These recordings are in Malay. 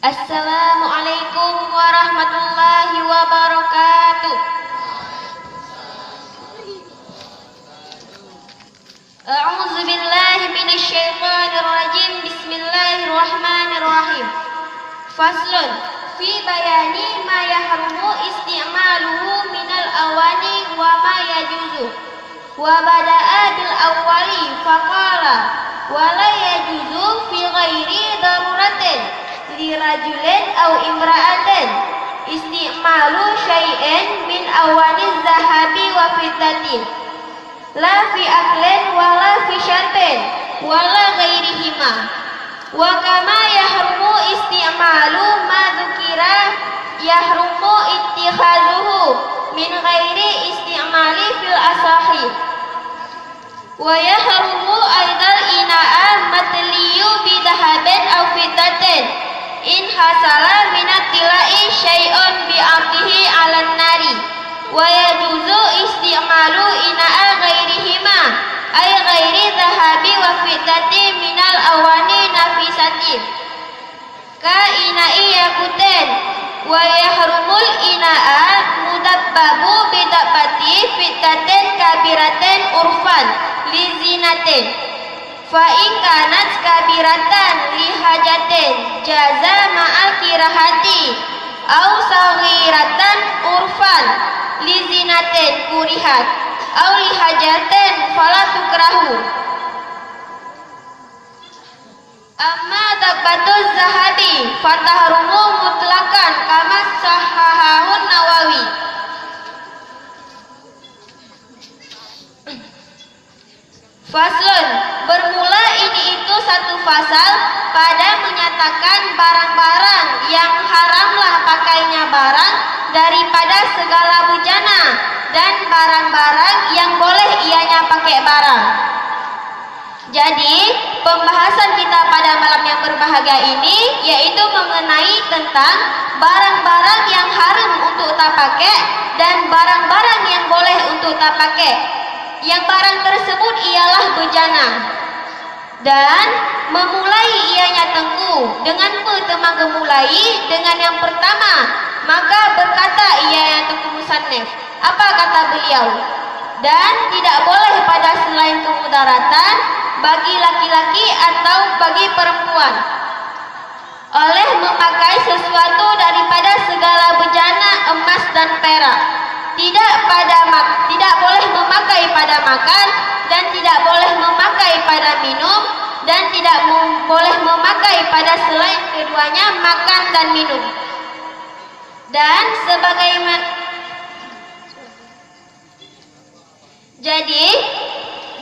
Assalamualaikum warahmatullahi wabarakatuh. A'udzu billahi minasyaitonir rajim. Bismillahirrahmanirrahim. Faslun fi bayani ma yahrumu isti'maluhu minal awani wa ma yajuzu. Wa bada'a bil awwali faqala wa la yajuzu fi ghairi daruratin li rajulin aw imra'atin isti'malu syai'in min awaniz zahabi wa fiddatin la fi aklin wa la fi syarbin wa la ghairihima wa kama yahrumu isti'malu ma dzukira yahrumu ittikhazuhu min ghairi isti'mali fil asahi wa yahrumu aidal ina'a matliyu bidahabin aw fiddatin in hasala minat tilai syai'un bi'ardihi 'alan nari wa yajuzu isti'malu ina'a ghairihima ay ghairi dhahabi wa fiddati minal awani nafisatin ka ina'i yakutin wa yahrumul ina'a mudabbabu bidabbati fiddatin kabiratin urfan lizinatin fa in kanat kabiratan lihajatin jaza ma'al kirahati au saghiratan urfan lizinatin kurihat au lihajatin fala tukrahu. Amma dabbatuz zahabi fatahrumu mutlakan kama sahahahun Nawawi. Faslun, bermula ini itu satu fasal pada menyatakan barang-barang yang haramlah pakainya barang daripada segala bejana dan barang-barang yang boleh ianya pakai barang. Jadi, pembahasan kita pada malam yang berbahagia ini yaitu mengenai tentang barang-barang yang haram untuk tak pakai dan barang-barang yang boleh untuk tak pakai. Yang barang tersebut ialah bejana. Dan memulai ianya tengku. Dengan pertama memulai dengan yang pertama, maka berkata ia yang tengku musannif. Apa kata beliau? Dan tidak boleh pada selain kemudaratan bagi laki-laki atau bagi perempuan oleh memakai sesuatu daripada segala bejana emas dan perak. Tidak boleh memakai pada makan dan tidak boleh memakai pada minum dan tidak boleh memakai pada selain keduanya makan dan minum. Dan sebagaimana jadi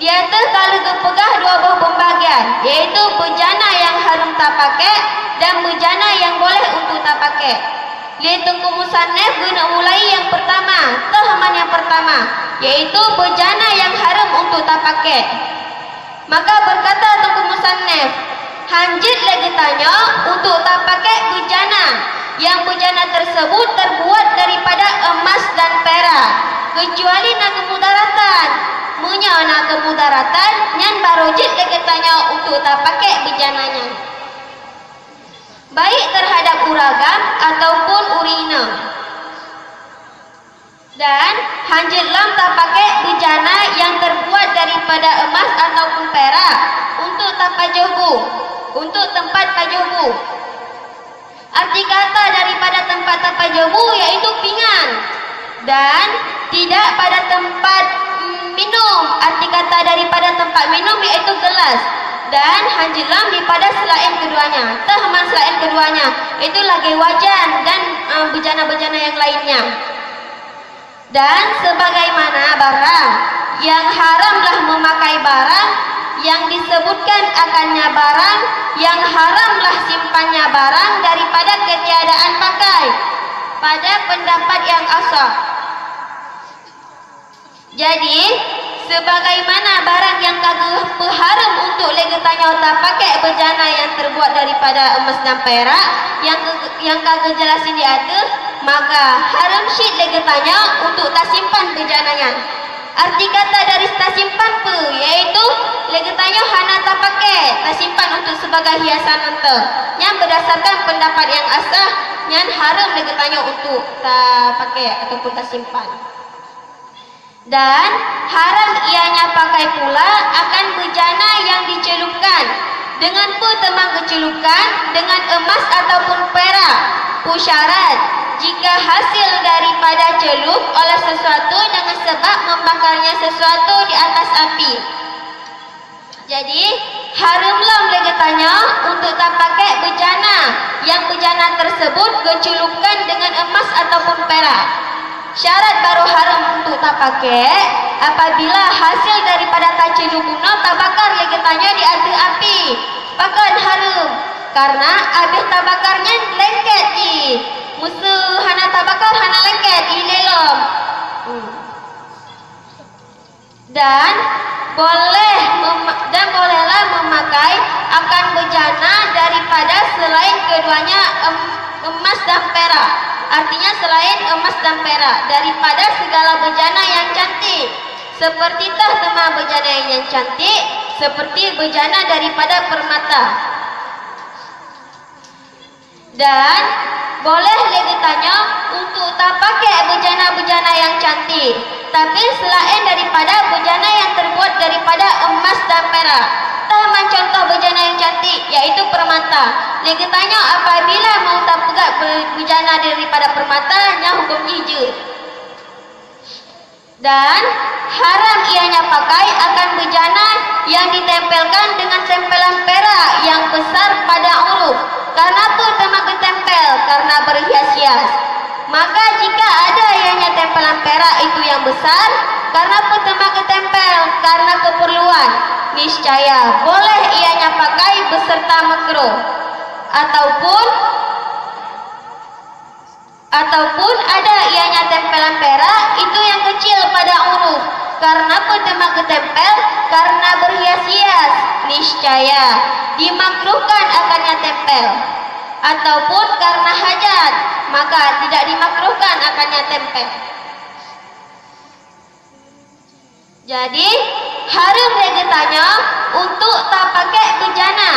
dia kalau kepegah dua buah pembagian, yaitu bejana yang haram tak pakai dan bejana yang boleh untuk tak pakai. Tengku musannif guna mulai yang pertama, tahaman yang pertama, yaitu bejana yang haram untuk tak pakai. Maka berkata tengku musannif, hanjit lagi tanya untuk tak pakai bejana, yang bejana tersebut terbuat daripada emas dan perak, kecuali nak kemudaratan. Munya nak kemudaratan, nyan barojit lagi tanya untuk tak pakai bejananya. Baik terhadap uragam ataupun urina. Dan hanjit lam tak pakai bejana yang terbuat daripada emas ataupun perak untuk tapajubu, untuk tempat pajubu. Arti kata daripada tempat tapajubu yaitu pinggan. Dan tidak pada tempat minum. Arti kata daripada tempat minum yaitu gelas. Dan hanjilam daripada selain keduanya, tahaman selain keduanya, itu lagi wajan dan bejana-bejana yang lainnya. Dan sebagaimana barang yang haramlah memakai barang yang disebutkan akannya barang yang haramlah simpannya barang daripada ketiadaan pakai pada pendapat yang asah. Jadi sebagaimana barang yang kagak haram untuk lega tanya tak pakai bejana yang terbuat daripada emas dan perak yang kagak jelasin di atas, maka haram syid lega tanya untuk tak simpan bejananya. Arti kata dari tasimpan pe yaitu legetanyo hana ta pakai, tasimpan untuk sebagai hiasan ente. Yang berdasarkan pendapat yang asah, yang haram legetanyo untuk ta pakai ataupun tasimpan. Dan haram ianya pakai pula akan bejana yang dicelupkan. Dengan temang kecelupkan dengan emas ataupun perak. Syarat jika hasil daripada celup oleh sesuatu dengan sebab membakarnya sesuatu di atas api. Jadi haramlah legetannya untuk tak pakai bejana yang bejana tersebut kecelupkan dengan emas ataupun perak. Syarat baru haram untuk tak pakai apabila hasil daripada tak celup guna tak bakar legetannya di atas api. Bakar haram karena habis tak bakarnya lengket di musuh hana tak bakar hana lengket di lelom. Dan bolehlah memakai akan bejana daripada selain keduanya emas dan perak. Artinya selain emas dan perak daripada segala bejana yang cantik. Seperti tema bejana yang cantik, seperti bejana daripada permata. Dan boleh legetannya untuk tak pakai bejana-bejana yang cantik, tapi selain daripada bejana yang terbuat daripada emas dan perak. Taman contoh bejana yang cantik yaitu permata. Legetannya apabila mau tak pegat bejana daripada permata, nya hukum hijau. Dan haram ianya pakai akan bejana yang ditempelkan dengan tempelan perak yang besar pada uruf. Karena apa tema ketempel? Karena berhias-hias. Maka jika ada ianya tempelan perak itu yang besar, karena apa tema ketempel? Karena keperluan. Niscaya boleh ianya pakai beserta makruh. Ataupun ada ianya tempelan perak itu yang kecil pada uruf. Karena tema ketempel? Karena berhias-hias. Niscaya dimakruhkan akannya tempel. Ataupun karena hajat, maka tidak dimakruhkan akannya tempel. Jadi haram legetannya untuk tak pakai bejana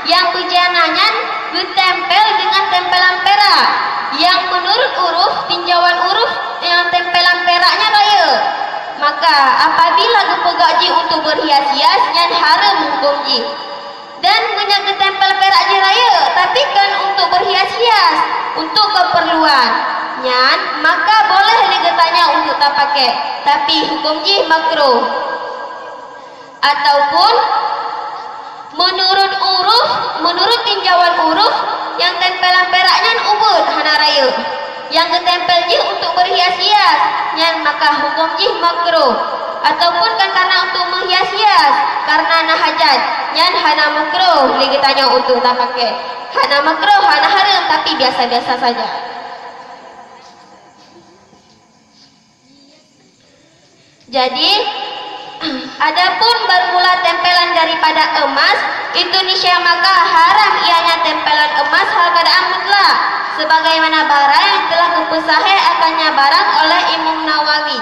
yang bejananya ditempel dengan tempelan perak yang menurut uruf tinjauan uruf yang tempelan peraknya raya. Maka apabila gepegaji untuk berhias-hias yang haram hukum ji. Dan menyangka tempel perak je raya, tapi kan untuk berhias-hias, untuk keperluan. Nyan, maka boleh legetannya untuk tak pakai, tapi hukum ji makruh. Ataupun menurut tinjauan uruf yang tempelan peraknya ubud hana raya. Yang ketempel ji untuk berhias-hias, nyan maka hukum ji makruh. Ataupun kan karena untuk menghias-hias, karena nak hajat, nyan hana makruh legetannya untuk tak pakai. Hana makruh, hana haram, tapi biasa-biasa saja. Jadi adapun bermula tempelan daripada emas itu niscaya maka haram ianya tempelan emas hal keadaan mutlak sebagaimana barang yang telah kupesahe akannya barang oleh Imam Nawawi.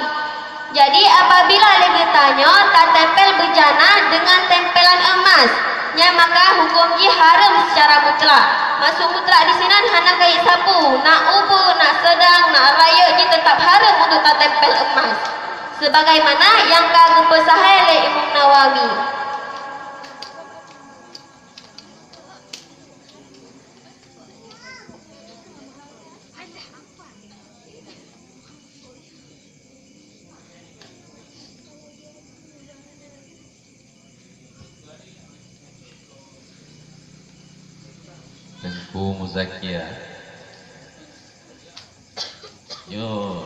Jadi apabila legetannya tak tempel bejana dengan tempelan emas, nya maka hukum ji haram secara mutlak. Masuk mutlak di sini hana kait sapu, nak ubu, nak sedang, nak raya ji tetap haram untuk tak tempel emas. Sebagaimana yang kagum pesahe oleh Imam Nawawi. Tengku Muzakia yo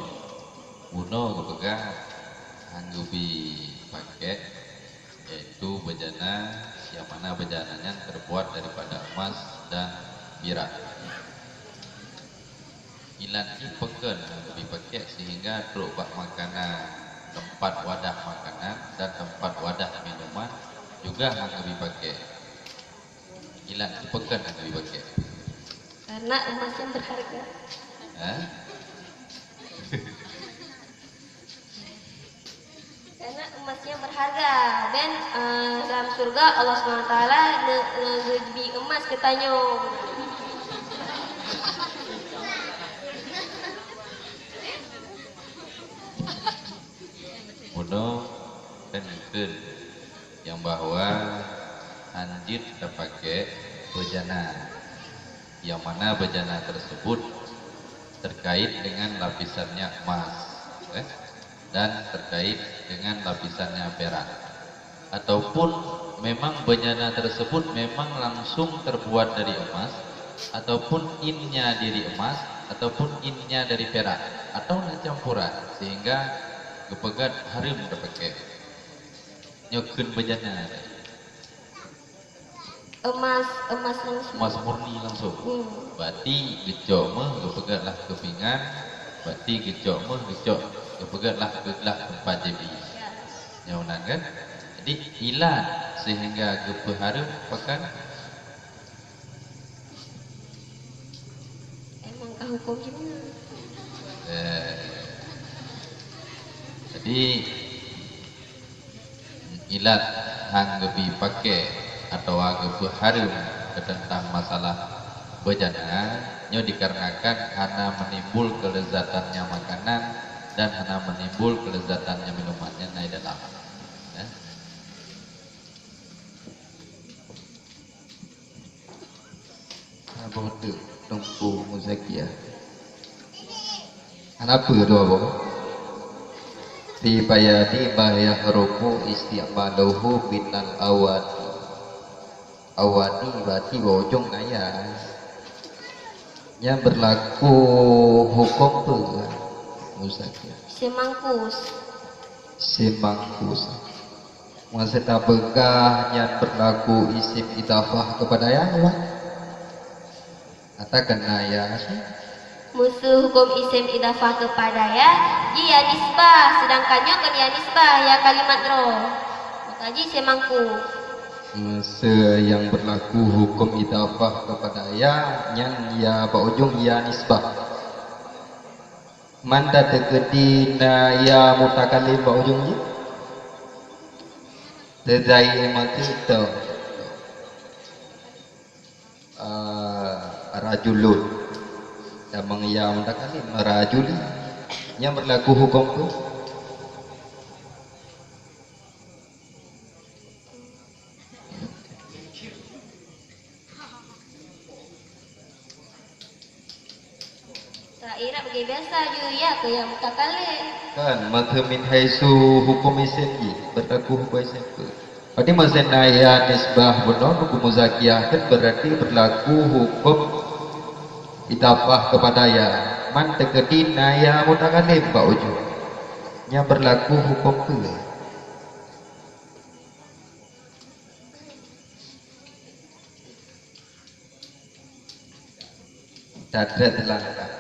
uno kepegang anggupi paket yaitu bejana yang mana bejananya terbuat daripada emas dan perak. Ilan ipekan anggupi paket sehingga truk bak makanan, tempat wadah makanan dan tempat wadah minuman juga anggupi paket. Ilan ipekan anggupi paket. Karena emasnya berharga. kan dalam surga Allah SWT lebih emas katanya. Mudah kan ikut yang bahwa anjir kita pakai bejana, yang mana bejana tersebut terkait dengan lapisannya emas dan terkait dengan lapisannya perak, ataupun memang bejana tersebut memang langsung terbuat dari emas, ataupun innya dari emas, ataupun innya dari perak, atau campuran, sehingga kepegat harum terpakai nyokin bejana emas langsung, emas murni langsung. Berarti gecok mah kepegatlah kepingan, berarti gecok mah gecok kepegatlah kegelah tempat jebi nyaunan kan. Jadi hilang sehingga kepe harum pakan emang kah hukum gimana? Jadi ilat hang lebih pakai atau lebih harum tentang masalah bejana nyo dikarenakan karena menimbul kelezatannya makanan dan karena menimbul kelezatannya minumannya naik dalam ya. Abang tu Tungku Muzakia. Kenapa tu abang? Fi bayani ma yahrumu isti'maluhu minal awani. Awani berarti ujung ayat. Yang berlaku hukum tu Muzakia. Semangkus. Masa tak begah yang berlaku isim idafah kepada yang Allah. Katakan ayat. Musuh hukum isim idafah kepada ya dia nisbah, sedangkannya kan ya nisbah ya kalimat roh. Maka ji semangku. Yang berlaku hukum idafah kepada ya yang ya berujung ya nisbah. Manda tegedina ya mutakalim berujungnya. Tedai mati itu rajulun. Damang ya mutakalim rajuli yang berlaku hukum tu Tak ira bagi biasa je ya ke yang mutakalim. kan maka min haisu hukum isim berlaku hukum isim tu. Berarti masa naya nisbah benar hukum muzakiyah kan berarti berlaku hukum idafah kepada ya man tegedi naya mutakalim ba ujung yang berlaku hukum tu. Tadrat langkah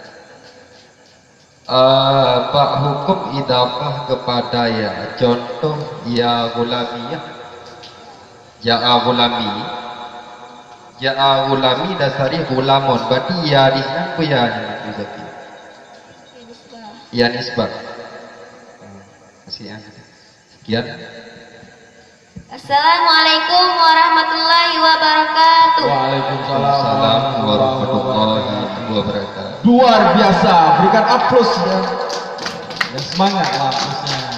bak hukum idafah kepada ya contoh ya gulamiyah ja'a gulami ja'a gulami dasari gulamun berarti ya di sana apa ya ya nisbah sekian. Assalamualaikum warahmatullahi wabarakatuh. Waalaikumsalam warahmatullahi wabarakatuh. Luar biasa, berikan aplaus dan semangat lah applausnya.